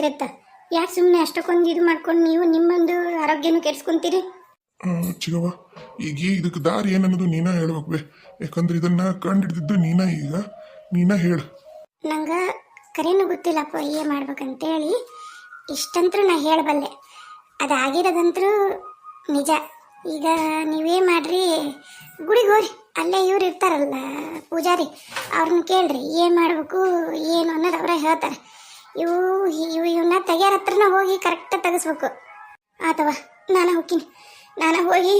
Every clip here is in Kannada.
ಇರುತ್ತೆ. ಯಾಕೆ ಸುಮ್ಮನೆ ಅಷ್ಟಕ್ಕೊಂದು ಇದು ಮಾಡ್ಕೊಂಡು ನೀವು ನಿಮ್ಮೊಂದು ಆರೋಗ್ಯನೂ ಕೆಡ್ಸ್ಕೊಂತೀರಿ? ಚಿಗವ್ವ, ಈಗ ಇದಕ್ಕೆ ದಾರಿ ಏನನ್ನೋದು ನೀನ ಹೇಳ್ಬೇಕು ಬೇ. ಯಾಕಂದ್ರೆ ಇದನ್ನ ಕಂಡಿಡ್ದಿದ್ದು ನೀನ ಹೇಳು. ನಂಗೆ ಕರೆನೂ ಗೊತ್ತಿಲ್ಲಪ್ಪ ಏನು ಮಾಡ್ಬೇಕಂತೇಳಿ. ಇಷ್ಟಂತರೂ ನಾ ಹೇಳಬಲ್ಲೆ, ಅದಾಗಿರೋದಂತರೂ ನಿಜ. ಈಗ ನೀವೇ ಮಾಡ್ರಿ, ಗುಡಿಗೆ ಹೋರಿ, ಅಲ್ಲೇ ಇವ್ರು ಇರ್ತಾರಲ್ಲ ಪೂಜಾರಿ, ಅವ್ರನ್ನ ಕೇಳ್ರಿ ಏನು ಮಾಡಬೇಕು ಏನು ಅನ್ನೋದು ಅವರೇ ಹೇಳ್ತಾರೆ. ಇವನ್ನ ತೆಗಿಯಾರ ಹತ್ರನ ಹೋಗಿ ಕರೆಕ್ಟಾಗಿ ತೆಗಿಸ್ಬೇಕು. ಆತವ, ನಾನು ಹೋಗಿ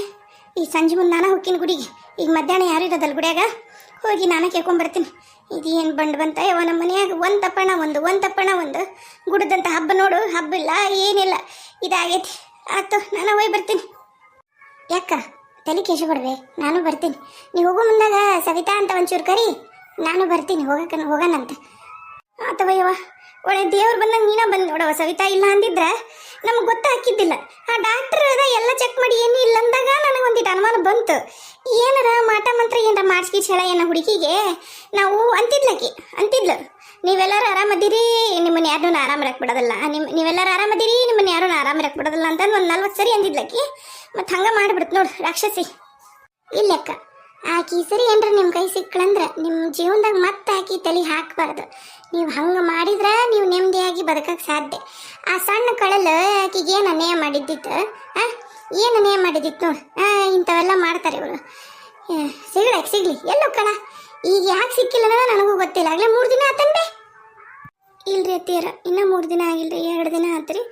ಈ ಸಂಜೆ ಮುಂದೆ ನಾನು ಹೋಗ್ತೀನಿ ಗುಡಿಗೆ. ಈಗ ಮಧ್ಯಾಹ್ನ ಯಾರು ಇರೋದಲ್ಲ ಗುಡಿಯಾಗ, ಹೋಗಿ ನಾನು ಕೇಳ್ಕೊಂಬರ್ತೀನಿ. ಇದು ಏನು ಬಂತ ಯಾವ ನಮ್ಮ ಮನೆಯಾಗ ಒಂದು ತಪ್ಪಣ ಒಂದು ಗುಡದಂಥ ಹಬ್ಬ ನೋಡು, ಹಬ್ಬ ಇಲ್ಲ ಏನಿಲ್ಲ, ಇದಾಗೈತಿ. ಆಯ್ತು, ನಾನು ಹೋಗಿ ಬರ್ತೀನಿ. ಯಾಕ ತಲೆ ಕೇಶ ಬಿಡ್ವೆ, ನಾನು ಬರ್ತೀನಿ. ನೀವು ಹೋಗೋ ಮುಂದಾಗ ಸವಿತಾ ಅಂತ ಒಂಚೂರು ಕರಿ, ನಾನು ಬರ್ತೀನಿ. ಹೋಗೋಣಂತ. ಆತವ ಯವ್ವ, ಒಳ್ಳೆ ದೇವ್ರು ಬಂದಂಗೆ ನೀನ ಬಂದು ನೋಡವ. ಸವಿತಾ ಇಲ್ಲ ಅಂದಿದ್ರೆ ನಮ್ಗೆ ಗೊತ್ತಾಕಿದ್ದಿಲ್ಲ. ಆ ಡಾಕ್ಟರ್ ಅದ ಎಲ್ಲ ಚೆಕ್ ಮಾಡಿ ಏನೂ ಇಲ್ಲ ಅಂದಾಗ ನನಗೆ ಒಂದಿಟ್ಟು ಅನುಮಾನ ಬಂತು. ಏನಾರ ಮಾಟ ಮಂತ್ರ ಏನಾರ ಮಾಡಿಸ್ಕಿ ಹೇಳ ಏನೋ ಹುಡುಗಿಗೆ ನಾವು ಅಂತಿದ್ಲು, ನೀವೆಲ್ಲರೂ ಆರಾಮದಿರಿ, ನಿಮ್ಮನ್ನ ಯಾರನ್ನೂ ಆರಾಮ ಬಿಡೋದಲ್ಲ, ನೀವೆಲ್ಲರೂ ಆರಾಮದಿರಿ, ನಿಮ್ಮನ್ನ ಯಾರೂ ಆರಾಮ ಬಿಡೋದಿಲ್ಲ ಅಂತಂದು ಒಂದು 40 ಸರಿ ಅಂದಿದ್ಲಕ್ಕಿ. ಮತ್ತು ಹಂಗೆ ಮಾಡಿಬಿಡ್ತು ನೋಡು ರಾಕ್ಷಸಿ. ಇಲ್ಲಕ್ಕ ಆಕಿ ಸರಿ ಏನ್ರ ನಿಮ್ಮ ಕೈ ಸಿಕ್ಕಳಂದ್ರೆ ನಿಮ್ಮ ಜೀವನದಾಗ ಮತ್ತೆ ಆಕಿ ತಲೆ ಹಾಕಬಾರ್ದು. ನೀವು ಹಂಗೆ ಮಾಡಿದ್ರೆ ನೀವು ನೆಮ್ಮದಿಯಾಗಿ ಬದುಕಕ್ಕೆ ಸಾಧ್ಯ. ಆ ಸಣ್ಣ ಕಳಲು ಆಕಿಗೆ ಏನು ಅನ್ಯಾಯ ಮಾಡಿದ್ದಿತ್ತು, ಏನು ಅನ್ಯಾಯ ಮಾಡಿದ್ದಿತ್ತು ನೋಡು. ಇಂಥವೆಲ್ಲ ಮಾಡ್ತಾರೆ ಇವರು. ಸಿಗ್ಲಿ ಎಲ್ಲೋ ಕಣ. ಈಗ ಯಾಕೆ ಸಿಕ್ಕಿಲ್ಲ ಅನ್ನೋದು ನನಗೂ ಗೊತ್ತಿಲ್ಲ. ಆಗಲೇ 3 ದಿನ ಆತಂದೆ. ಇಲ್ರಿ ಅತ್ತೀರ, ಇನ್ನೂ 3 ದಿನ ಆಗಿಲ್ರಿ, 2 ದಿನ ಆತ್ರಿ.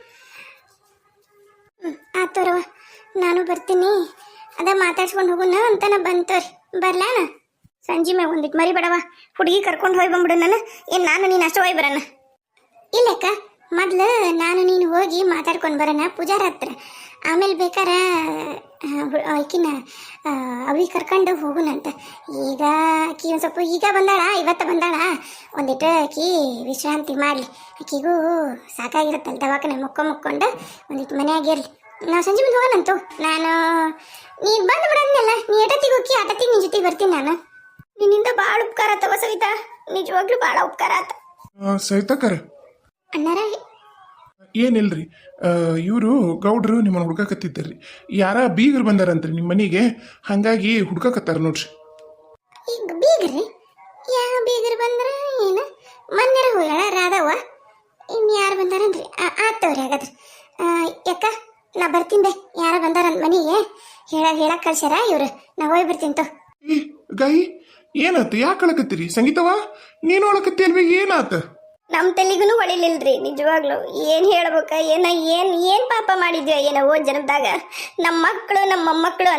ಆತೋರವ, ನಾನು ಬರ್ತೀನಿ. ಅದ ಮಾತಾಡ್ಸ್ಕೊಂಡು ಹೋಗೋಣ ಅಂತಾನ ಬಂತವ್ರಿ. ಬರ್ಲಾನ ಸಂಜೆ ಮ್ಯಾಗ ಒಂದಿಟ್ಟು ಮರಿ ಬೇಡವ, ಹುಡುಗಿ ಕರ್ಕೊಂಡು ಹೋಗಿ ಬಂದ್ಬಿಡು. ನಾನು ನೀನು ಅಷ್ಟು ಹೋಗಿ ಬರೋಣ. ಇಲ್ಲಕ್ಕ, ಮೊದ್ಲು ನಾನು ನೀನು ಹೋಗಿ ಮಾತಾಡ್ಕೊಂಡು ಬರೋಣ ಪೂಜಾರ ಹತ್ರ. ಆಮೇಲೆ ಬೇಕಾರೆ ಆಕಿನ ಅವಿ ಕರ್ಕೊಂಡು ಹೋಗೋಣಂತ. ಈಗ ಆಕಿ ಒಂದು ಸ್ವಲ್ಪ ಈಗ ಬಂದಾಳ, ಇವತ್ತು ಬಂದಾಳ. ಒಂದಿಟ್ಟು ಆಕಿ ವಿಶ್ರಾಂತಿ ಮಾಡಲಿ. ಆಕಿಗೂ ಸಾಕಾಗಿರುತ್ತಲ್ಲ ದವಾಖಾನೆ ಮುಕ್ಕೊಂಡು ಒಂದಿಟ್ಟು ಮನೆಯಾಗಿರಲಿ. ನಾವು ಸಂಜೆ ಮುಂದೆ ಹೋಗೋಣಂತು. ನೀನು ಬಂದು ಬಿಡೋದ್ನೆಲ್ಲ, ನೀ ಎಟತ್ತಿಗೆ ಹೋಗಿ ಆಟತ್ತಿಗೆ ನಿನ್ನ ಜೊತೆಗೆ ಬರ್ತೀನಿ. ನಾನು ನಿನ್ನಿಂದ ಭಾಳ ಉಪಕಾರ ಆತವ ಸವಿತಾ, ನಿಜವಾಗ್ಲೂ ಭಾಳ ಉಪಕಾರ ಆತ. ಸವಿತಾಕರ ಅಣ್ಣಾರ ಏನಿಲ್ರಿ, ಇವರು ಗೌಡ್ರು ನಿಮ್ಮನ್ನು ಹುಡ್ಕಕತ್ತಿದ್ದಾರ್ರಿ. ಯಾರ ಬೀಗರು ಬಂದಾರಂತ್ರಿ ನಿಮ್ಮ ಮನೆಗೆ, ಹಾಗಾಗಿ ಹುಡ್ಕಕತ್ತಾರ ನೋಡ್ರಿ. ಈಗ ಬೀಗ್ರಿ? ಯಾವ ಬೀಗರು ಬಂದ್ರ? ಏನು ಮೊನ್ನೆ ಹೋಗ್ಯಾಳ ರಾಧವ್ವ, ಇನ್ನು ಯಾರು ಬಂದಾರನ್ರಿ? ಆತವ್ರಿ. ಹಾಗಾದ್ರೆ ಯಾಕ ನಾ ಬರ್ತೀನಿ ಬೇ. ಯಾರ ಬಂದಾರಂತ ಮನೆಗೆ ಹೇಳಕ್ ಕಳ್ಸ್ಯಾರ ಇವ್ರು. ನಾ ಹೋಗಿ ಬರ್ತೀನಿ ತೋ. ಗಾಯಿ ಏನಾತ? ಯಾಕೆ ಅಳಕತ್ತೀರಿ? ಸಂಗೀತವಾ ನೀನು ಅಳಕತ್ತಿ ಅಲ್ವೇ? ಏನಾತ? ನಮ್ಮ ತಲೆಗೂ ಹೊಳಿಲಿಲ್ರಿ ನಿಜವಾಗ್ಲು. ಏನು ಹೇಳ್ಬೇಕ, ಏನು ಪಾಪ ಮಾಡಿದ್ವಿ ಏನೋ ಓದ್ ಜನ್ಮದಾಗ. ನಮ್ಮ ಮಕ್ಕಳು ನಮ್ಮ ಮೊಮ್ಮಕ್ಕಳು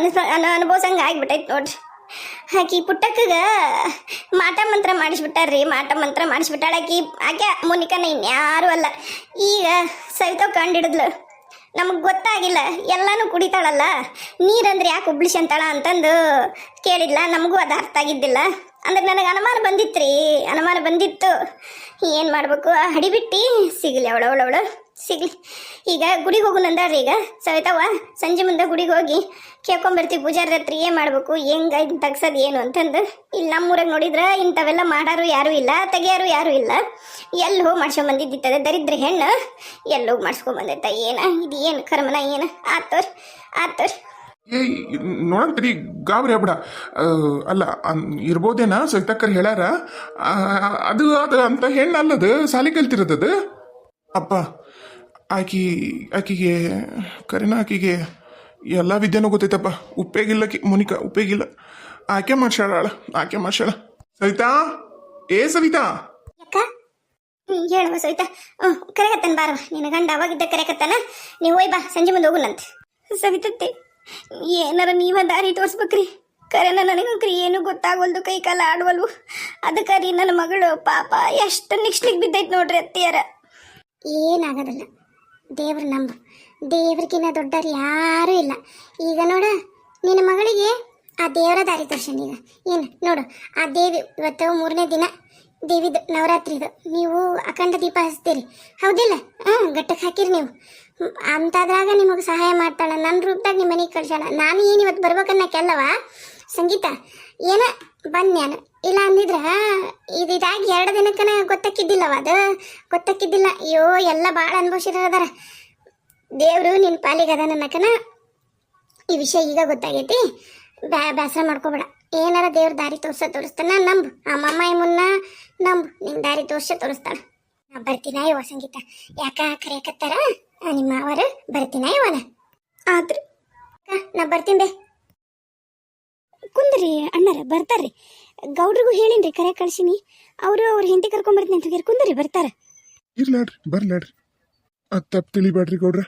ಅನುಭವಿಸಂಗೆ ಆಗ್ಬಿಟ್ಟೈತೆ ನೋಡ್ರಿ. ಆಕಿ ಪುಟ್ಟಕ್ಕಗ ಮಾಟ ಮಂತ್ರ ಮಾಡಿಸ್ಬಿಟ್ಟಾರ್ರಿ. ಆಕೆ ಮುನಿಕನ ಇನ್ಯಾರು ಅಲ್ಲ. ಈಗ ಸವಿತಾ ಕಂಡಿಡಿದ್ಲು. ನಮಗೆ ಗೊತ್ತಾಗಿಲ್ಲ, ಎಲ್ಲನೂ ಕುಡಿತಾಳಲ್ಲ, ನೀರಂದ್ರೆ ಯಾಕೆ ಉಬ್ಳಿಸಿ ಅಂತಾಳ ಅಂತಂದು ಕೇಳಿದ್ಲ. ನಮಗೂ ಅದು ಅರ್ಥ ಆಗಿದ್ದಿಲ್ಲ. ಅಂದ್ರೆ ನನಗೆ ಅನುಮಾನ ಬಂದಿತ್ತು. ಏನು ಮಾಡಬೇಕು, ಹಡಿಬಿಟ್ಟು ಸಿಗಲಿ ಅವಳು ಸಿಗಲಿ. ಈಗ ಗುಡಿಗೆ ಹೋಗು ನಂದಾಡ್ರಿ. ಈಗ ಸವಿತಾವ ಸಂಜೆ ಮುಂದೆ ಗುಡಿಗೆ ಹೋಗಿ ಕೇಳ್ಕೊಂಬರ್ತೀವಿ ಪೂಜಾರ ಹತ್ರ. ಏನು ಮಾಡಬೇಕು, ಹೆಂಗೆ ಇದನ್ನ ತೆಗ್ಸೋದು ಏನು ಅಂತಂದು. ಇಲ್ಲಿ ನಮ್ಮೂರಾಗ ನೋಡಿದ್ರೆ ಇಂಥವೆಲ್ಲ ಮಾಡಾರು ಯಾರೂ ಇಲ್ಲ, ತೆಗಿಯಾರು ಯಾರೂ ಇಲ್ಲ. ಎಲ್ಲಿ ಹೋಗಿ ಮಾಡ್ಸ್ಕೊಂಬಂದಿದ್ದಿತ್ತದ ದರಿದ್ರ ಹೆಣ್ಣು, ಎಲ್ಲಿ ಹೋಗಿ ಮಾಡ್ಸ್ಕೊಂಬಂದೈತ ಇದು ಏನು ಕರ್ಮನ ಏನು? ಆತೋರ್ ನೋಡಂತರಿ ಗಾಬರಿ ಆಗ್ಬಿಡ. ಅಲ್ಲ ಇರ್ಬೋದೇನ ಸವಿತಾಕರ್ ಹೇಳ್ಯಾರ. ಅದು ಅಂತ ಹೆಣ್ಣು ಅಲ್ಲದು, ಸಾಲಿ ಕಲ್ತಿರೋದದು. ಅಪ್ಪ ಆಕಿಗೆ ಕರೆನ, ಆಕಿಗೆ ಎಲ್ಲ ವಿದ್ಯೆನೂ ಗೊತ್ತೈತಪ್ಪ. ಉಪ್ಪೇಗಿಲ್ಲಕಿ ಮುನಿಕ, ಉಪ್ಪೇಗಿಲ್ಲ. ಆಕೆ ಮಾಡ್ಸ್ಯಾಳ. ಸವಿತಾ, ಸವಿತಾ ಹೇಳುವ ಸವಿತಾ. ಕರೆಕತ್ತಾನ ಬಾರವ, ನಿನ್ನ ಗಂಡ ಅವಾಗಿದ್ದ ಕರೆಕತ್ತಾನ. ನೀವು ಹೋಯ್ ಬಾ, ಸಂಜೆ ಮುಂದೆ ಹೋಗುನಂತ. ಸವಿತತ್ತೆ, ಏನಾರ ನೀವ ದಾರಿ ತೋರಿಸ್ಬೇಕ್ರಿ. ಕರೆನ ನನಗಂಕ್ರಿ ಏನು ಗೊತ್ತಾಗವಲ್ದು, ಕೈ ಕಾಲ ಆಡ್ವಲ್ವು. ಅದಕ್ಕೆ ರೀ ನನ್ನ ಮಗಳು ಪಾಪ ಎಷ್ಟು ನಿಕ್ಸ್ಲಿಕ್ಕೆ ಬಿದ್ದೈತೆ ನೋಡ್ರಿ ಅತ್ತಿಯಾರ. ಏನಾಗೋದಿಲ್ಲ, ದೇವ್ರ ನಂಬು. ದೇವ್ರಿಗಿನ್ನ ದೊಡ್ಡರು ಯಾರೂ ಇಲ್ಲ. ಈಗ ನೋಡ ನಿನ್ನ ಮಗಳಿಗೆ ಆ ದೇವರ ದಾರಿ ತೋರ್ಸಣ. ಈಗ ಏನು ನೋಡು, ಆ ದೇವಿ ಇವತ್ತು 3ನೇ ದಿನ ದೇವಿದು ನವರಾತ್ರಿದು. ನೀವು ಅಖಂಡ ದೀಪ ಹಚ್ತೀರಿ ಹೌದಿಲ್ಲ? ಗಟ್ಟಕ್ಕೆ ಹಾಕಿರಿ ನೀವು. ಅಂತಾದ್ರಾಗ ನಿಮಗೆ ಸಹಾಯ ಮಾಡ್ತಾಳೆ. ನನ್ನ ರೂಪದಾಗ ನಿಮ್ಮ ಮನೆಗೆ ಕಳ್ಸಾಳ. ನಾನು ಏನು ಇವತ್ತು ಬರ್ಬೇಕನ್ನಕ್ಕೆಲ್ಲವ ಸಂಗೀತ ಏನ ಬಂದು ನಾನು ಇಲ್ಲ ಅಂದಿದ್ರ ಇದಾಗಿ 2 ದಿನಕ್ಕನ ಗೊತ್ತಾಕಿದ್ದಿಲ್ಲವ ಅದು ಗೊತ್ತಾಕಿದ್ದಿಲ್ಲ. ಅಯ್ಯೋ ಎಲ್ಲ ಭಾಳ ಅನುಭವಿಸಿದಾರ. ದೇವ್ರು ನಿನ್ನ ಪಾಲಿಗೆ ಅದ ನನ್ನಕನ ಈ ವಿಷಯ ಈಗ ಗೊತ್ತಾಗೈತಿ. ಬೇಸರ ಮಾಡ್ಕೋಬೇಡ. ಏನಾರ ದೇವ್ರ ದಾರಿ ತೋರಿಸ್ತಾನ. ನಂಬು ಆ ಮಮ್ಮ ಮುನ್ನ ನಂಬು, ನಿಂಗೆ ದಾರಿ ತೋರಿಸ್ತಾಳ. ನಾ ಬರ್ತೀನ ಇವ ಸಂಗೀತ, ಯಾಕ ಕರೆಯಕತ್ತಾರ ನಿಮ್ಮ ಅವರು? ಬರ್ತೀನ ಇವನ ಆದ್ರೆ ನಾ ಬರ್ತೀನಿ ಬೇ. ಕುಂದ್ರಿ ಅಣ್ಣರ ಬರ್ತಾರ್ರಿ. ಗೌಡ್ರಿಗೂ ಹೇಳಿನ್ರಿ ಕರೆ ಕಳ್ಸಿನಿ. ಅವರು ಅವ್ರ ಹಿಂದಿ ಕರ್ಕೊಂಬರ್ತೀನಿ ಅಂತ ಕುಂದ್ರಿ ಬರ್ತಾರ. ಇರ್ಲಾಡ್ರಿ ಬರ್ಲಾಡ್ರಿ, ಅದು ತಪ್ಪು ತಿಳಿಬೇಡ್ರಿ ಗೌಡ್ರ.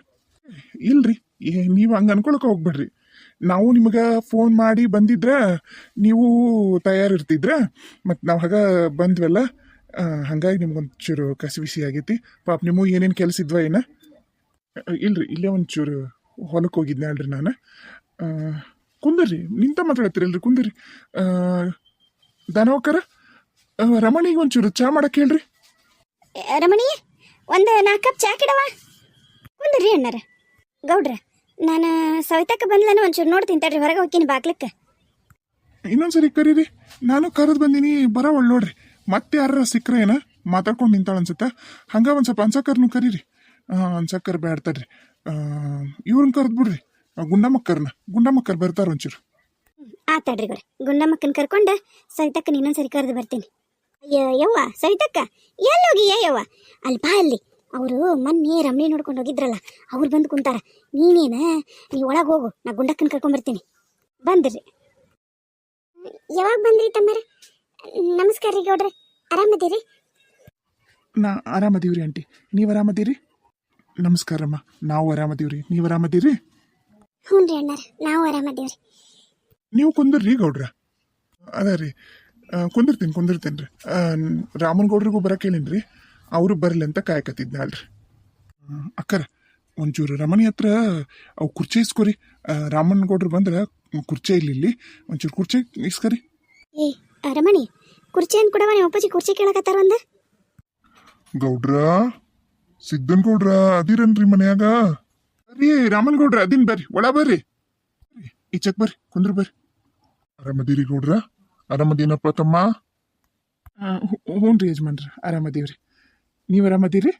ಇಲ್ರಿ ನೀವು ಹಂಗೆ ಅನ್ಕೊಳಕ್ಕೆ ಹೋಗ್ಬೇಡ್ರಿ. ನಾವು ನಿಮಗೆ ಫೋನ್ ಮಾಡಿ ಬಂದಿದ್ರೆ ನೀವು ತಯಾರಿರ್ತಿದ್ರ, ಮತ್ತು ನಾವು ಹಾಗ ಬಂದ್ವಲ್ಲ, ಹಾಗಾಗಿ ನಿಮ್ಗೊಂಚೂರು ಕಸಿವಿಸಿ ಆಗೈತಿ. ಪಾಪ ನಿಮಗೂ ಏನೇನು ಕೆಲಸ ಇದ್ವ ಏನ? ಇಲ್ರಿ ಇಲ್ಲೇ ಒಂಚೂರು ಹೊಲಕ್ಕೆ ಹೋಗಿದ್ದೆ ಅಲ್ರಿ ನಾನು. ಕುಂದರ್ರಿ, ನಿಂತ ಮಾತಾಡತ್ತೀರಲ್ರಿ, ಕುಂದರ್ರಿ. ದಾನವಕ್ಕರ ರಮಣಿಗೆ ಒಂಚೂರು ಚಾ ಮಾಡಕ್ಕೆ ಹೇಳ್ರಿ. ರಮಣಿ ಒಂದು 4 ಕಪ್ ಚಾ ಕಿಡವ. ಕುಂದ್ರಿ ಅಣ್ಣರ. ಗೌಡ್ರ ನಾನು ಸವಿತಕ್ಕ ಬಂದ್ಲನ ಒಂಚೂರು ನೋಡ್ತೀನಿ ತಡ್ರಿ, ಹೊರಗೆ ಹೋಗ್ತೀನಿ ಬಾಗ್ಲಕ್ಕೆ. ಇನ್ನೊಂದ್ಸರಿ ಕರೀರಿ, ನಾನು ಕರೆದು ಬಂದೀನಿ, ಬರೋವಳು ನೋಡ್ರಿ. ಮತ್ತೆ ಯಾರ ಸಿಕ್ಕರೆ ಏನ ಮಾತಾಡ್ಕೊಂಡು ನಿಂತಾಳ ಅನ್ಸುತ್ತೆ. ಹಂಗ ಒಂದು ಸ್ವಲ್ಪ ಅನ್ಸಕ್ಕರ್ನು ಕರೀರಿ. ಅನ್ಸಕ್ಕರ್ ಬ್ಯಾಡ್ತಾಡ್ರಿ, ಇವ್ರನ್ನ ಕರೆದು ಬಿಡ್ರಿ, ಗುಂಡಮ್ಮಕ್ಕರ್ ಬರ್ತಾರ ಒಂಚೂರು. ಆತಾಡ್ರಿ ಗೌಡ್ರ, ಗುಂಡಮ್ಮಕ್ಕನ ಕರ್ಕೊಂಡು ಸವಿತಕ್ಕನ ಇನ್ನೊಂದ್ಸರಿ ಕರೆದು ಬರ್ತೀನಿ. ಅಯ್ಯೋ ಯವ್ವ ಸವಿತಕ್ಕ ಎಲ್ಲೋಗಿಯ ಯವ್ವ? ಅಲ್ಲಿ ಬಾ, ಅಲ್ಲಿ ಅವರು ಮೊನ್ನೆ ರಮಣಿ ನೋಡ್ಕೊಂಡು ಹೋಗಿದ್ರಲ್ಲ, ಅವ್ರು ಬಂದು ಕುಂತಾರ. ನೀನೇನ ನೀವು ಒಳಗೆ ಹೋಗು, ನಾ ಗುಂಡಕ್ಕನ ಕರ್ಕೊಂಬರ್ತೀನಿ. ಬಂದ್ರಿ? ಯಾವಾಗ ಬಂದ್ರಿ ತಮ್ಮರ? ನಮಸ್ಕಾರ ರೀ ಗೌಡ್ರೆ, ಆರಾಮದೀರಿ? ನಾ ಆರಾಮದೀವ್ರಿ ಆಂಟಿ, ನೀವು ಆರಾಮದೀರಿ? ನಮಸ್ಕಾರಮ್ಮ, ನಾವು ಆರಾಮದೀವ್ರಿ, ನೀವು ಆರಾಮದೀರಿ? ಹ್ಞೂ ರೀ ಅಣ್ಣಾರ, ನಾವು ಆರಾಮದೀವ್ರಿ. ನೀವು ಕುಂದರ್ರಿ ಗೌಡ್ರ. ಅದ ರೀ, ಕುಂದಿರ್ತೇನೆ ರೀ. ರಾಮನ್ ಗೌಡ್ರಿಗೂ ಬರಕ್ಕೆ ಹೇಳಿನ್ರಿ, ಅವರು ಬರಲಿ ಅಂತ ಕಾಯಕತ್ತಿದ್ನ ಅಲ್ರಿ. ಅಕ್ಕರ ಒಂಚೂರು ರಮಣಿ ಹತ್ರ ಅವು ಕುರ್ಚಿ ಇಸ್ಕೊರಿ. ರಾಮನ್ ಗೌಡ್ರು ಬಂದ್ರೆ ಕುರ್ಚಿ ಇಲ್ಲಿ ಒಂಚೂರು ಕುರ್ಚಿ ಇಸ್ಕರಿ. ಏ ರಮಣಿ, ಕುರ್ಚಿ ಅಂತ ಕೊಡವ, ನಿಮ್ಮ ಅಪ್ಪಾಜಿ ಕುರ್ಚಿ ಕೇಳಕತ್ತಾರ ಒಂದ. ಗೌಡ್ರ, ಸಿದ್ದನ್ ಗೌಡ್ರ ಅದಿರನ್ರಿ ಮನ್ಯಾಗ? ಬರ್ರಿ ರಾಮನ್ ಗೌಡ್ರ, ಅದಿನ್ ಬರ್ರಿ, ಒಳ ಬರ್ರಿ, ಈಚಕ್ ಬರ್ರಿ, ಕುಂದ್ರ ಬರ್ರಿ. ಆರಾಮದಿರಿ ಗೌಡ್ರ? ಆರಾಮದೇನಪ್ಪ ತಮ್ಮ? ಹ್ಞೂ ರೀ ಯಜಮಾನ್ರ, ಆರಾಮದೀವ್ರಿ. ನೀವು ಆರಾಮದೀರಿ?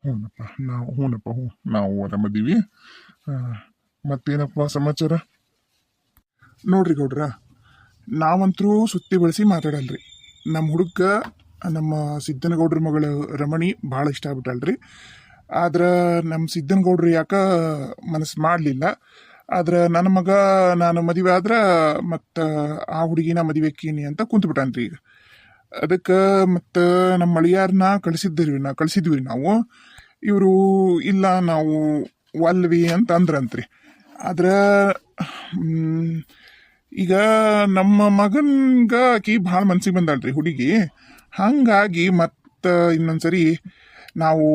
ಹೂನಪ್ಪ, ನಾವು ಆರಾಮದೀವಿ. ಮತ್ತೇನಪ್ಪ ಸಮಾಚಾರ? ನೋಡ್ರಿ ಗೌಡ್ರ, ನಾವಂತರೂ ಸುತ್ತಿ ಬಳಸಿ ಮಾತಾಡಲ್ರಿ. ನಮ್ಮ ಹುಡುಗ ನಮ್ಮ ಸಿದ್ದನಗೌಡ್ರ ಮಗಳು ರಮಣಿ ಭಾಳ ಇಷ್ಟ ಆಗ್ಬಿಟ್ಟಲ್ರಿ. ಆದ್ರೆ ನಮ್ಮ ಸಿದ್ದನಗೌಡ್ರು ಯಾಕ ಮನಸ್ಸು ಮಾಡಲಿಲ್ಲ. ಆದ್ರೆ ನನ್ನ ಮಗ ನಾನು ಮದುವೆ ಆದ್ರೆ ಮತ್ತು ಆ ಹುಡುಗಿನ ಮದುವೆ ಆಕೀನಿ ಅಂತ ಕುಂತ್ಬಿಟ್ಟಾನ್ರಿ ಈಗ. ಅದಕ್ಕೆ ಮತ್ತು ನಮ್ಮ ಮಳಿಯಾರನ್ನ ಕಳಿಸಿದ್ವಿ ನಾವು. ಇವರು ಇಲ್ಲ ನಾವು ಒಲ್ವಿ ಅಂತ ಅಂದ್ರಂತ್ರಿ. ಆದ್ರೆ ಈಗ ನಮ್ಮ ಮಗನ್ಗ ಆಕಿ ಭಾಳ ಮನ್ಸಿಗೆ ಬಂದಾಳ್ರಿ ಹುಡುಗಿ. ಹಾಗಾಗಿ ಮತ್ತು ಇನ್ನೊಂದ್ಸರಿ ನಾವು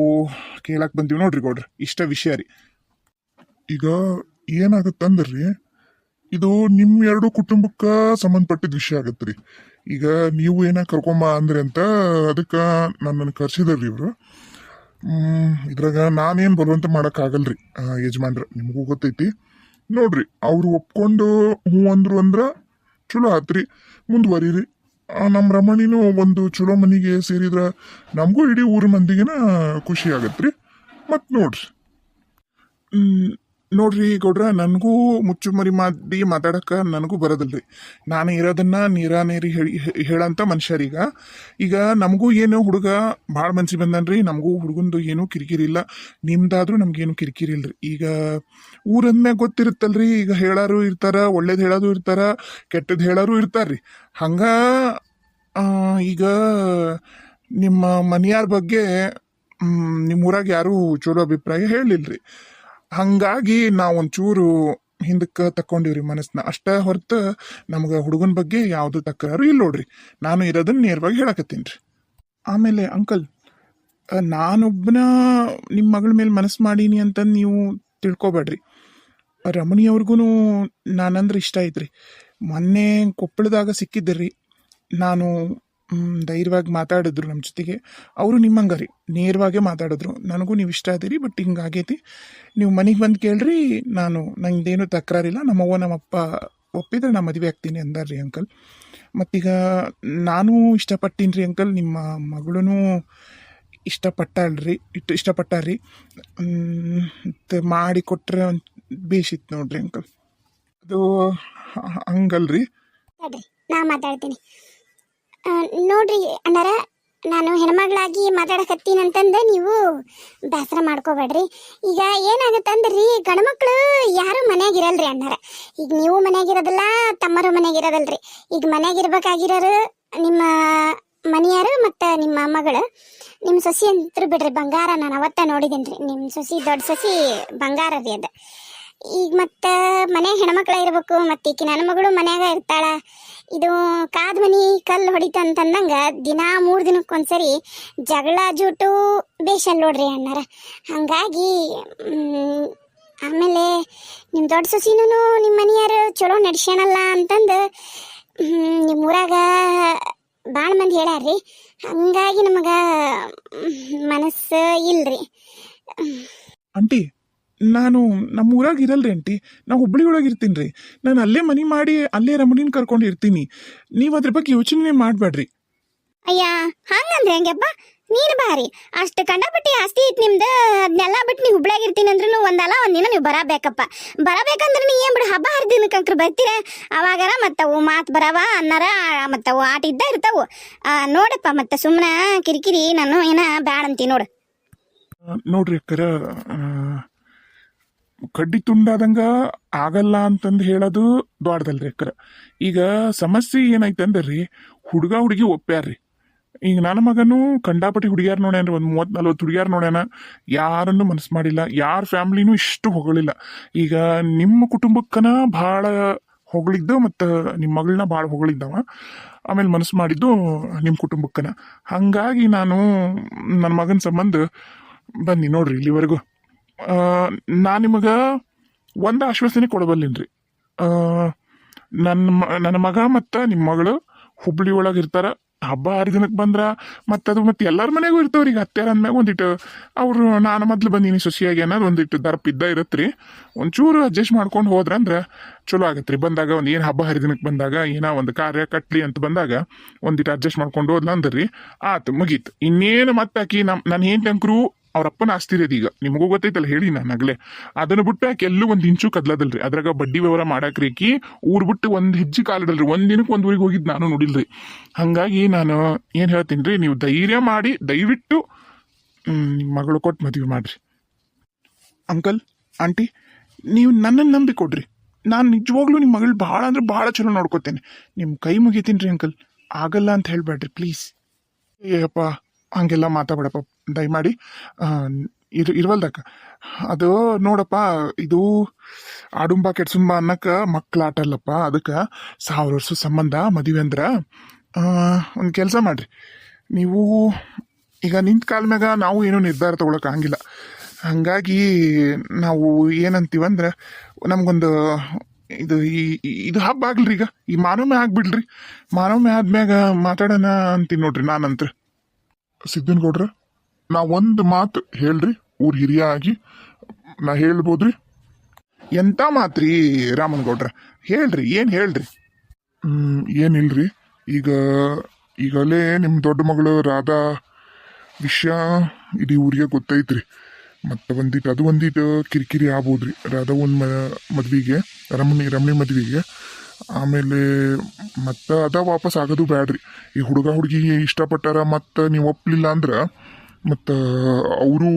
ಕೇಳಕ್ಕೆ ಬಂದೀವಿ ನೋಡ್ರಿ ಗೌಡ್ರ, ಇಷ್ಟ ವಿಷಯ ರೀ. ಈಗ ಏನಾಗತ್ತಂದ್ರಿ, ಇದು ನಿಮ್ 2 ಕುಟುಂಬಕ್ಕ ಸಂಬಂಧಪಟ್ಟಿದ ವಿಷಯ ಆಗತ್ರಿ. ಈಗ ನೀವು ಏನ ಕರ್ಕೊಂಬ ಅಂದ್ರಿ ಅಂತ ಅದಕ್ಕೆ ನನ್ನನ್ನು ಕರ್ಸಿದಾರ್ರಿ ಇವ್ರು. ಇದ್ರಾಗ ನಾನೇನು ಬಲವಂತ ಮಾಡಕ್ ಆಗಲ್ರಿ ಯಜಮಾನ್ರ, ನಿಮಗೂ ಗೊತ್ತೈತಿ. ನೋಡ್ರಿ, ಅವ್ರು ಒಪ್ಕೊಂಡು ಹ್ಞೂ ಅಂದ್ರು ಅಂದ್ರ ಚಲೋ ಆತ್ರಿ, ಮುಂದುವರೀರಿ. ನಮ್ಮ ರಮಣಿನೂ ಒಂದು ಚಲೋ ಮನಿಗೆ ಸೇರಿದ್ರ ನಮಗೂ ಇಡೀ ಊರ ಮಂದಿಗೆನ ಖುಷಿ ಆಗತ್ರಿ. ಮತ್ ನೋಡ್ರಿ ಗೌಡ್ರ, ನನಗೂ ಮುಚ್ಚುಮರಿ ಮಾಡಿ ಮಾತಾಡಕ್ಕೆ ನನಗೂ ಬರೋದಿಲ್ರಿ. ನಾನು ಇರೋದನ್ನ ನೀರಾನೇರಿ ಹೇಳಂತ ಮನುಷ್ಯರೀಗ. ಈಗ ನಮಗೂ ಏನು ಹುಡುಗ ಭಾಳ ಮನ್ಸಿಗೆ ಬಂದನ್ರಿ, ನಮಗೂ ಹುಡುಗಂದು ಏನೂ ಕಿರಿಕಿರಿ ಇಲ್ಲ. ನಿಮ್ದಾದ್ರೂ ನಮ್ಗೇನು ಕಿರಿಕಿರಿ ಇಲ್ರಿ. ಈಗ ಊರಂದ್ಮ್ಯಾಗ ಗೊತ್ತಿರುತ್ತಲ್ರಿ, ಈಗ ಹೇಳಾರು ಇರ್ತಾರ, ಒಳ್ಳೇದು ಹೇಳೋದು ಇರ್ತಾರ, ಕೆಟ್ಟದ್ದು ಹೇಳೋರು ಇರ್ತಾರ್ರಿ. ಹಂಗ ಈಗ ನಿಮ್ಮ ಮನೆಯಾರ ಬಗ್ಗೆ ನಿಮ್ಮೂರಾಗ ಯಾರೂ ಚಲೋ ಅಭಿಪ್ರಾಯ ಹೇಳಿಲ್ರಿ. ಹಂಗಾಗಿ ನಾವು ಒಂಚೂರು ಹಿಂದಕ್ಕೆ ತಕ್ಕೊಂಡಿವ್ರಿ ಮನಸ್ಸನ್ನ, ಅಷ್ಟ ಹೊರತು ನಮ್ಗೆ ಹುಡುಗನ ಬಗ್ಗೆ ಯಾವುದು ತಕರಾರು ಇಲ್ಲ ನೋಡ್ರಿ. ನಾನು ಇರೋದನ್ನ ನೇರವಾಗಿ ಹೇಳಕತ್ತೀನಿ ರೀ. ಆಮೇಲೆ ಅಂಕಲ್, ನಾನೊಬ್ಬನ ನಿಮ್ಮ ಮಗಳ ಮೇಲೆ ಮನಸ್ಸು ಮಾಡೀನಿ ಅಂತ ನೀವು ತಿಳ್ಕೊಬೇಡ್ರಿ. ರಮಣಿಯವ್ರಿಗೂ ನಾನಂದ್ರೆ ಇಷ್ಟ ಐತ್ರಿ. ಮೊನ್ನೆ ಕೊಪ್ಪಳದಾಗ ಸಿಕ್ಕಿದ್ದರಿ, ನಾನು ಧೈರ್ಯವಾಗಿ ಮಾತಾಡಿದ್ರು ನಮ್ಮ ಜೊತೆಗೆ. ಅವರು ನಿಮ್ಮಂಗ ರೀ, ನೇರವಾಗೇ ಮಾತಾಡಿದ್ರು. ನನಗೂ ನೀವು ಇಷ್ಟ ಅದೀರಿ, ಬಟ್ ಹಿಂಗಾಗೈತಿ, ನೀವು ಮನೆಗೆ ಬಂದು ಕೇಳ್ರಿ, ನಂದೇನು ತಕರಾರಿಲ್ಲ, ನಮ್ಮವ್ವ ನಮ್ಮಪ್ಪ ಒಪ್ಪಿದ್ರೆ ನಾ ಮದುವೆ ಆಗ್ತೀನಿ ಅಂದಾರ್ರಿ ಅಂಕಲ್. ಮತ್ತೀಗ ನಾನು ಇಷ್ಟಪಟ್ಟೀನಿ ರೀ ಅಂಕಲ್, ನಿಮ್ಮ ಮಗಳೂ ಇಷ್ಟಪಟ್ಟಾಳ್ರಿ ಇಷ್ಟಪಟ್ಟಾರ್ರಿ. ಮಾಡಿ ಕೊಟ್ರೆ ಬೇಸಿತ್ತು ನೋಡ್ರಿ ಅಂಕಲ್. ಅದು ಹಂಗಲ್ರಿ. ತಡ್ರಿ ನಾ ಮಾತಾಡ್ತೀನಿ. ನೋಡ್ರಿ ಅಣ್ಣಾರ, ನಾನು ಹೆಣ್ಮಗಳಾಗಿ ಮಾತಾಡಕತ್ತೀನಿ ಅಂತಂದು ನೀವು ಬೇಸರ ಮಾಡ್ಕೋಬೇಡ್ರಿ. ಈಗ ಏನಾಗತ್ತಂದ್ರಿ, ಗಂಡ್ಮಕ್ಳು ಯಾರು ಮನ್ಯಾಗ ಇರಲ್ರಿ ಅಣ್ಣಾರ. ಈಗ ನೀವು ಮನ್ಯಾಗಿರೋದಿಲ್ಲ, ತಮ್ಮರು ಮನ್ಯಾಗಿರೋದಲ್ರಿ. ಈಗ ಮನ್ಯಾಗಿರ್ಬೇಕಾಗಿರೋರು ನಿಮ್ಮ ಮನೆಯಾರು ಮತ್ತು ನಿಮ್ಮ ಮಗಳು. ನಿಮ್ಮ ಸೊಸಿ ಅಂತೂ ಬಿಡ್ರಿ ಬಂಗಾರ. ನಾನು ಅವತ್ತ ನೋಡಿದ್ದೀನಿ ರೀ, ನಿಮ್ಮ ಸೊಸಿ ದೊಡ್ಡ ಸೊಸಿ ಬಂಗಾರ ರೀ ಅದು. ಈಗ ಮತ್ತು ಮನೆ ಹೆಣ್ಮಕ್ಳ ಇರ್ಬೇಕು, ಮತ್ತು ಈಕಿ ನನ್ನ ಮಗಳು ಮನ್ಯಾಗ ಇರ್ತಾಳ. ಇದು ಕಾದ ಮನಿ ಕಲ್ಲು ಹೊಡಿತು ಅಂತಂದಂಗೆ ದಿನ 3 ದಿನಕ್ಕೊಂದ್ಸರಿ ಜಗಳ ಜೂಟು ಬೇಷಲ್ ನೋಡ್ರಿ ಅಣ್ಣಾರ. ಹಾಗಾಗಿ ಆಮೇಲೆ ನಿಮ್ಮ ದೊಡ್ಡ ಸೊಸಿನೂ ನಿಮ್ಮ ಮನೆಯಾರು ಚಲೋ ನಡ್ಸ್ಯಾಣಲ್ಲ ಅಂತಂದು ನಿಮ್ಮ ಊರಾಗ ಭಾಳ ಮಂದಿ ಹೇಳ್ಯಾರ್ರಿ. ಹಂಗಾಗಿ ನಮಗೆ ಮನಸ್ಸು ಇಲ್ರಿ. ಆಂಟಿ, ನಾನು ನಮ್ಮ ಊರಾಗ ಇರಲ್ರಿ ಆಂಟಿ, ನಾವು ಹುಬ್ಳಿ ಒಳಗೆ ಇರ್ತೀನಿ ರೀ. ನಾನು ಅಲ್ಲೇ ಮನೆ ಮಾಡಿ ಅಲ್ಲೇ ರಮಣಿನ ಕರ್ಕೊಂಡು ಇರ್ತೀನಿ. ನೀವು ಅದ್ರ ಬಗ್ಗೆ ಯೋಚನೆ ಮಾಡಬೇಡ್ರಿ. ಅಯ್ಯ, ಹಂಗಂದ್ರೆ ಹೆಂಗಪ್ಪ? ನೀನು ಬಾರಿ ಅಷ್ಟು ಕಂಡಪಟ್ಟಿ ಆಸ್ತಿ ಐತಿ ನಿಮ್ದು. ಅದನ್ನೆಲ್ಲ ಬಿಟ್ಟು ನೀವು ಹುಬ್ಳ್ಯಾಗ ಇರ್ತೀನಿ ಅಂದ್ರೂ ಒಂದಲ್ಲ ಒಂದಿನ ನೀವು ಬರಬೇಕಪ್ಪ. ಬರಬೇಕಂದ್ರೆ ನೀ ಏನು ಬಿಡು, ಹಬ್ಬ ಹರಿದಿನಕ್ಕಂಕ್ರು ಬರ್ತೀರ. ಅವಾಗಾರ ಮತ್ತವು ಮಾತು ಬರವ ಅನ್ನಾರ, ಮತ್ತವು ಆಟ ಇದ್ದ ಇರ್ತಾವು. ನೋಡಪ್ಪ, ಮತ್ತೆ ಸುಮ್ಮನೆ ಕಿರಿಕಿರಿ ನಾನು ಏನ ಬ್ಯಾಡ ಅಂತೀನಿ ನೋಡು. ನೋಡ್ರಿ ಅಕ್ಕರ, ಕಡ್ಡಿ ತುಂಡಾದಂಗ ಆಗಲ್ಲ ಅಂತಂದು ಹೇಳೋದು ದೊಡ್ಡದಲ್ರಿ ಅಕ್ಕರ. ಈಗ ಸಮಸ್ಯೆ ಏನೈತೆ ಅಂದ್ರಿ, ಹುಡುಗ ಹುಡುಗಿ ಒಪ್ಪ್ಯಾರ್ರಿ. ಈಗ ನನ್ನ ಮಗನೂ ಕಂಡಾಪಟ್ಟಿ ಹುಡುಗಿಯಾರು ನೋಡ್ಯಾನ್ರಿ, ಒಂದು 30-40 ಹುಡುಗಿಯಾರು ನೋಡ್ಯಾನ. ಯಾರನ್ನು ಮನಸ್ಸು ಮಾಡಿಲ್ಲ, ಯಾರ ಫ್ಯಾಮ್ಲಿನೂ ಇಷ್ಟು ಹೊಗಳಿಲ್ಲ. ಈಗ ನಿಮ್ಮ ಕುಟುಂಬಕ್ಕನ ಭಾಳ ಹೊಗಳಿದ್ದು ಮತ್ತು ನಿಮ್ಮ ಮಗಳನ್ನ ಭಾಳ ಹೊಗಳಿದ್ದವ. ಆಮೇಲೆ ಮನಸ್ಸು ಮಾಡಿದ್ದು ನಿಮ್ಮ ಕುಟುಂಬಕ್ಕನ. ಹಾಗಾಗಿ ನಾನು ನನ್ನ ಮಗನ ಸಂಬಂಧ ಬನ್ನಿ ನೋಡ್ರಿ ಇಲ್ಲಿವರೆಗೂ. ನಾನು ನಿಮಗೆ ಒಂದು ಆಶ್ವಾಸನೆ ಕೊಡಬಲ್ಲೇನ್ರಿ. ನನ್ನ ಮಗ ಮತ್ತು ನಿಮ್ಮ ಮಗಳು ಹುಬ್ಳಿ ಒಳಗೆ ಇರ್ತಾರ. ಹಬ್ಬ ಹರಿದಿನಕ್ಕೆ ಬಂದ್ರ ಮತ್ತದು ಮತ್ತೆ ಎಲ್ಲರ ಮನೆಗೂ ಇರ್ತಾವ್ರಿ. ಈಗ ಅತ್ಯಾರ ಅಂದ್ಮ್ಯಾಗ ಒಂದಿಟ್ಟು ಅವರು ನಾನು ಮೊದ್ಲು ಬಂದೀನಿ ಸೊಸಿಯಾಗಿ ಅನ್ನೋದು ಒಂದಿಟ್ಟು ದರ್ಪ್ ಇದ್ದ ಇರತ್ರಿ. ಒಂಚೂರು ಅಡ್ಜಸ್ಟ್ ಮಾಡ್ಕೊಂಡು ಹೋದ್ರಂದ್ರೆ ಚಲೋ ಆಗತ್ರಿ. ಬಂದಾಗ ಒಂದು ಏನು ಹಬ್ಬ ಹರಿದಿನಕ್ಕೆ ಬಂದಾಗ ಏನೋ ಒಂದು ಕಾರ್ಯ ಕಟ್ಲಿ ಅಂತ ಬಂದಾಗ ಒಂದಿಟ್ಟು ಅಡ್ಜಸ್ಟ್ ಮಾಡ್ಕೊಂಡು ಹೋದ್ಲ ಅಂದ್ರಿ ಆತು, ಮುಗೀತು. ಇನ್ನೇನು ಮತ್ತೆ ಆಕಿ ನನ್ನ ಹೆಂಡಂಕರು ಅವ್ರಪ್ಪನ ಆಸ್ತಿ ಇರೋದು. ಈಗ ನಿಮಗೂ ಗೊತ್ತೈತಲ್ಲ, ಹೇಳಿ ನಾನು ಆಗ್ಲೇ. ಅದನ್ನು ಬಿಟ್ಟು ಆಕೆ ಎಲ್ಲೂ ಒಂದು ಇಂಚು ಕದ್ಲದಲ್ರಿ. ಅದ್ರಾಗ ಬಡ್ಡಿ ವ್ಯವಹಾರ ಮಾಡಾಕ್ರಿ ಆಕಿ ಊರ್ ಬಿಟ್ಟು ಒಂದು ಹೆಜ್ಜೆ ಕಾಲಿಡಲ್ರಿ. ಒಂದಿನಕ್ಕೆ ಒಂದು ಊರಿಗೆ ಹೋಗಿದ್ದು ನಾನು ನೋಡಿಲ್ರಿ. ಹಾಗಾಗಿ ನಾನು ಏನು ಹೇಳ್ತೀನಿ ರೀ, ನೀವು ಧೈರ್ಯ ಮಾಡಿ ದಯವಿಟ್ಟು ನಿಮ್ಮ ಮಗಳು ಕೊಟ್ಟು ಮದುವೆ ಮಾಡ್ರಿ. ಅಂಕಲ್, ಆಂಟಿ, ನೀವು ನನ್ನನ್ನು ನಂಬಿ ಕೊಡ್ರಿ. ನಾನು ನಿಜವಾಗ್ಲೂ ನಿಮ್ಮ ಮಗಳು ಭಾಳ ಅಂದ್ರೆ ಭಾಳ ಚಲೋ ನೋಡ್ಕೊತೇನೆ. ನಿಮ್ಮ ಕೈ ಮುಗಿತೀನಿ ರೀ ಅಂಕಲ್. ಆಗಲ್ಲ ಅಂತ ಹೇಳ್ಬೇಡ್ರಿ ಪ್ಲೀಸ್. ಏಯಪ್ಪ, ಹಂಗೆಲ್ಲ ಮಾತಾಡಪ್ಪ ದಯಮಾಡಿ. ಇರುವಲ್ದಕ್ಕ ಅದು ನೋಡಪ್ಪ, ಇದು ಆಡುಂಬ ಕೆಡ್ಸುಂಬ ಅನ್ನಕ್ಕೆ ಮಕ್ಳು ಆಟ ಅಲ್ಲಪ್ಪ. ಅದಕ್ಕೆ 1000 ವರ್ಷ ಸಂಬಂಧ ಮದುವೆ ಅಂದ್ರೆ ಒಂದು ಕೆಲಸ ಮಾಡ್ರಿ. ನೀವು ಈಗ ನಿಂತ ಕಾಲ ಮ್ಯಾಗ ನಾವು ಏನೋ ನಿರ್ಧಾರ ತೊಗೊಳಕ್ಕೆ ಆಗಿಲ್ಲ. ಹಾಗಾಗಿ ನಾವು ಏನಂತೀವಂದ್ರೆ, ನಮಗೊಂದು ಇದು ಹಬ್ಬ ಆಗ್ಲ್ರಿ. ಈಗ ಈ ಮಾನವಮೆ ಆಗ್ಬಿಡ್ರಿ. ಮಾನವಮೆ ಆದ್ಮ್ಯಾಗ ಮಾತಾಡೋಣ ಅಂತೀನಿ ನೋಡ್ರಿ ನಾನಂತ್ರ. ಸಿದ್ದನಗೌಡ್ರ, ನಾ ಒಂದು ಮಾತು ಹೇಳ್ರಿ, ಊರ್ ಹಿರಿಯ ಆಗಿ ನಾ ಹೇಳ್ಬೋದ್ರಿ? ಎಂತ ಮಾತ್ರಿ ರಾಮನಗೌಡ್ರ, ಹೇಳ್ರಿ, ಏನು ಹೇಳ್ರಿ? ಏನಿಲ್ರಿ, ಈಗಲೇ ನಿಮ್ಮ ದೊಡ್ಡ ಮಗಳು ರಾಧಾ ವಿಷಯ ಇಡೀ ಊರಿಗೆ ಗೊತ್ತೈತ್ರಿ. ಮತ್ತು ಒಂದಿಟ್ಟು ಕಿರಿಕಿರಿ ಆಗ್ಬೋದ್ರಿ ರಾಧಾ ಒಂದು ಮದ್ವಿಗೆ, ರಮಣಿ ಮದ್ವಿಗೆ. ಆಮೇಲೆ ಮತ್ತೆ ವಾಪಸ್ ಆಗೋದು ಬ್ಯಾಡ್ರಿ. ಈ ಹುಡುಗಿ ಇಷ್ಟಪಟ್ಟಾರ ಮತ್ತು ನೀವು ಒಪ್ಪಲಿಲ್ಲ ಅಂದ್ರೆ ಮತ್ತು ಅವರು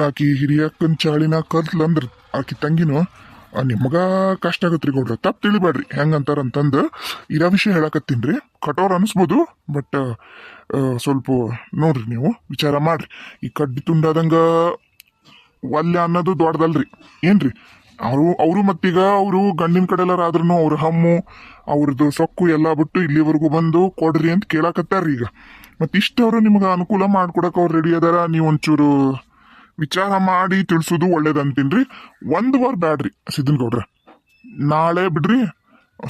ಆಕಿ ಹಿರಿಯಕ್ಕನ ಚಾಳಿನ ಕಲ್ತ್ಲಂದ್ರೆ ಆಕಿ ತಂಗಿನೂ ನಿಮಗ ಕಷ್ಟ ಆಗತ್ರಿ ಗೌಡ್ರ. ತಪ್ಪು ತಿಳಿಬೇಡ್ರಿ ಹೆಂಗಂತಾರಂತಂದು ಇರೋ ವಿಷಯ ಹೇಳಕತ್ತೀನಿ ರೀ. ಕಠೋರ ಅನಿಸ್ಬೋದು, ಬಟ್ ಸ್ವಲ್ಪ ನೋಡ್ರಿ, ನೀವು ವಿಚಾರ ಮಾಡ್ರಿ. ಈ ಕಡ್ಡಿ ತುಂಡಾದಂಗ ಒಲ್ಲೆ ಅನ್ನೋದು ದೊಡ್ಡದಲ್ರಿ ಏನ್ರಿ. ಅವರು ಮತ್ತೀಗ ಅವರು ಗಂಡಿನ ಕಡೆ ಎಲ್ಲಾರಾದ್ರೂ ಅವ್ರ ಹಮ್ಮು ಅವ್ರದ್ದು ಸೊಕ್ಕು ಎಲ್ಲ ಬಿಟ್ಟು ಇಲ್ಲಿವರೆಗೂ ಬಂದು ಕೊಡ್ರಿ ಅಂತ ಕೇಳಾಕತ್ತಾರ್ರಿ. ಈಗ ಮತ್ತೆ ಇಷ್ಟವ್ರು ನಿಮ್ಗೆ ಅನುಕೂಲ ಮಾಡ್ಕೊಡಕ್ಕೆ ಅವ್ರು ರೆಡಿ ಅದಾರ. ನೀವು ಒಂಚೂರು ವಿಚಾರ ಮಾಡಿ ತಿಳಿಸೋದು ಒಳ್ಳೇದಂತೀನ್ರಿ. 1 ವಾರ ಬ್ಯಾಡ್ರಿ ಸಿದ್ದನಗೌಡ್ರ, ನಾಳೆ ಬಿಡ್ರಿ,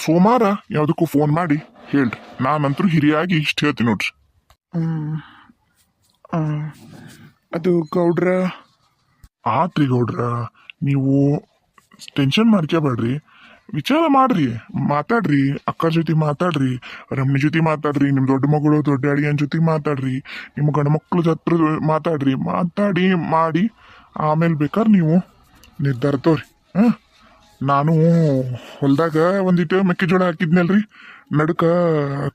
ಸೋಮವಾರ ಯಾವುದಕ್ಕೂ ಫೋನ್ ಮಾಡಿ ಹೇಳ್ರಿ. ನಾನಂತರೂ ಹಿರಿಯಾಗಿ ಇಷ್ಟು ಹೇಳ್ತೀನಿ ನೋಡ್ರಿ. ಅದು ಗೌಡ್ರ ಆತ್ರಿ ಗೌಡ್ರ, ನೀವು ಟೆನ್ಷನ್ ಮಾಡ್ಕೋಬೇಡ್ರಿ. ವಿಚಾರ ಮಾಡ್ರಿ, ಮಾತಾಡ್ರಿ, ಅಕ್ಕರ ಜೊತೆ ಮಾತಾಡ್ರಿ, ರಮಣಿ ಜೊತೆ ಮಾತಾಡ್ರಿ, ನಿಮ್ ದೊಡ್ಡ ಮಗಳು ದೊಡ್ಡ ಅಳಿಯನ್ ಜೊತೆ ಮಾತಾಡ್ರಿ, ನಿಮ್ಮ ಗಂಡ ಮಕ್ಳ ಹತ್ರ ಮಾತಾಡ್ರಿ, ಮಾತಾಡಿ ಮಾಡಿ ಆಮೇಲೆ ಬೇಕಾದ್ರೆ ನೀವು ನಿರ್ಧಾರ ತೋರಿ. ನಾನು ಹೊಲ್ದಾಗ ಒಂದಿಟ್ಟು ಮೆಕ್ಕೆಜೋಳ ಹಾಕಿದ್ನಲ್ರಿ, ನಡುಕ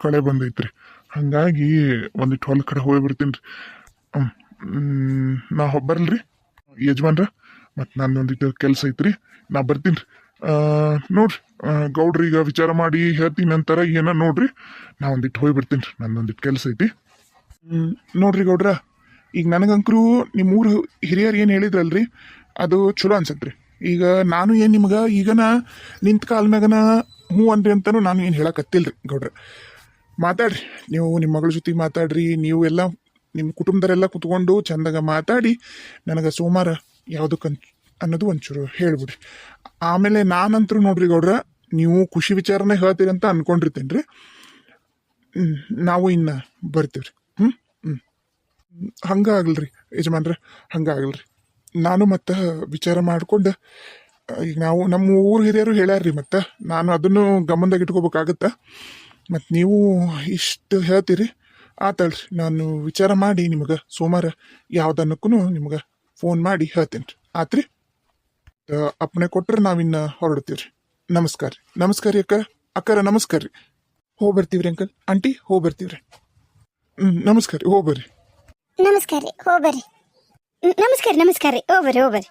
ಕಳೆ ಬಂದೈತ್ರಿ, ಹಂಗಾಗಿ ಒಂದಿಟ್ಟು ಹೊಲ ಕಡೆ ಹೋಗಿ ಬರ್ತೀನಿ ರೀ. ನಾ ಬರಲ್ರಿ ಯಜಮಾನ್ರ, ಮತ್ತು ನಾನು ಒಂದಿಟ್ಟು ಕೆಲಸ ಐತ್ರಿ, ನಾ ಬರ್ತೀನಿ ರೀ. ನೋಡ್ರಿ ಗೌಡ್ರಿ, ಈಗ ವಿಚಾರ ಮಾಡಿ ಹೇಳ್ತೀನಿ ನಂತರ ಏನ ನೋಡ್ರಿ, ನಾ ಒಂದಿಟ್ಟು ಹೋಗಿ ಬರ್ತೀನಿ ರೀ, ನಂದೊಂದಿಟ್ಟು ಕೆಲಸ ಐತಿ. ನೋಡ್ರಿ ಗೌಡ್ರ, ಈಗ ನನಗಂಕರು ನಿಮ್ಮೂರು ಹಿರಿಯರು ಏನು ಹೇಳಿದ್ರಲ್ರಿ ಅದು ಚಲೋ ಅನ್ಸತ್ರಿ. ಈಗ ನಾನು ಏನು ನಿಮ್ಗೆ ಈಗನ ನಿಂತ ಕಾಲ ಮ್ಯಾಗನ ಹ್ಞೂ ಅನ್ರಿ ಅಂತಲೂ ನಾನು ಏನು ಹೇಳಕತ್ತಿಲ್ರಿ ಗೌಡ್ರ. ಮಾತಾಡ್ರಿ, ನೀವು ನಿಮ್ಮ ಮಗಳ ಜೊತೆ ಮಾತಾಡ್ರಿ, ನೀವು ಎಲ್ಲ ನಿಮ್ಮ ಕುಟುಂಬದವರೆಲ್ಲ ಕುತ್ಕೊಂಡು ಚಂದಾಗ ಮಾತಾಡಿ ನನಗೆ ಸೋಮವಾರ ಯಾವುದಕ್ಕಂತ ಅನ್ನೋದು ಒಂಚೂರು ಹೇಳ್ಬಿಡ್ರಿ. ಆಮೇಲೆ ನಾನಂತರೂ ನೋಡ್ರಿ ಗೌಡ್ರ, ನೀವು ಖುಷಿ ವಿಚಾರನೇ ಹೇಳ್ತೀರಿ ಅಂತ ಅನ್ಕೊಂಡಿರ್ತೇನೆ ರೀ. ನಾವು ಇನ್ನು ಬರ್ತೀವಿ ರೀ. ಹಂಗಾಗಲ್ರಿ ಯಜಮಾನ್ರ, ಹಂಗಾಗಲ್ರಿ. ನಾನು ಮತ್ತು ವಿಚಾರ ಮಾಡ್ಕೊಂಡು ಈಗ ನಾವು ನಮ್ಮ ಊರು ಹಿರಿಯರು ಹೇಳ್ಯಾರ್ರಿ, ಮತ್ತು ನಾನು ಅದನ್ನು ಗಮನದಾಗ ಇಟ್ಕೋಬೇಕಾಗತ್ತೆ. ಮತ್ತು ನೀವು ಇಷ್ಟು ಹೇಳ್ತೀರಿ, ಆತಳ್ರಿ, ನಾನು ವಿಚಾರ ಮಾಡಿ ನಿಮಗೆ ಸೋಮವಾರ ಯಾವ್ದನ್ನಕ್ಕೂ ನಿಮ್ಗೆ ಫೋನ್ ಮಾಡಿ ಹೇಳ್ತೀನಿ ರೀ. ಆತ್ರಿ, ಅಪ್ಪಣೆ ಕೊಟ್ರೆ ನಾವಿನ್ನು ಹೊರಡ್ತೀವಿ ರೀ. ನಮಸ್ಕಾರ ರೀ. ನಮಸ್ಕಾರ ರೀ ಅಕ್ಕರ ನಮಸ್ಕಾರ ರೀ. ಹೋಗಿ ಬರ್ತೀವಿ ರೀ ಅಂಕಲ್ ಆಂಟಿ, ಹೋಗಿ ಬರ್ತೀವಿ ರೀ. ನಮಸ್ಕಾರ ರೀ, ಹೋಗ್ಬರ್ರಿ. ನಮಸ್ಕಾರ ರೀ, ಹೋಗ್ಬರ್ರಿ. ನಮಸ್ಕಾರ ರೀ, ಹೋಗ್ಬರ್ರಿ.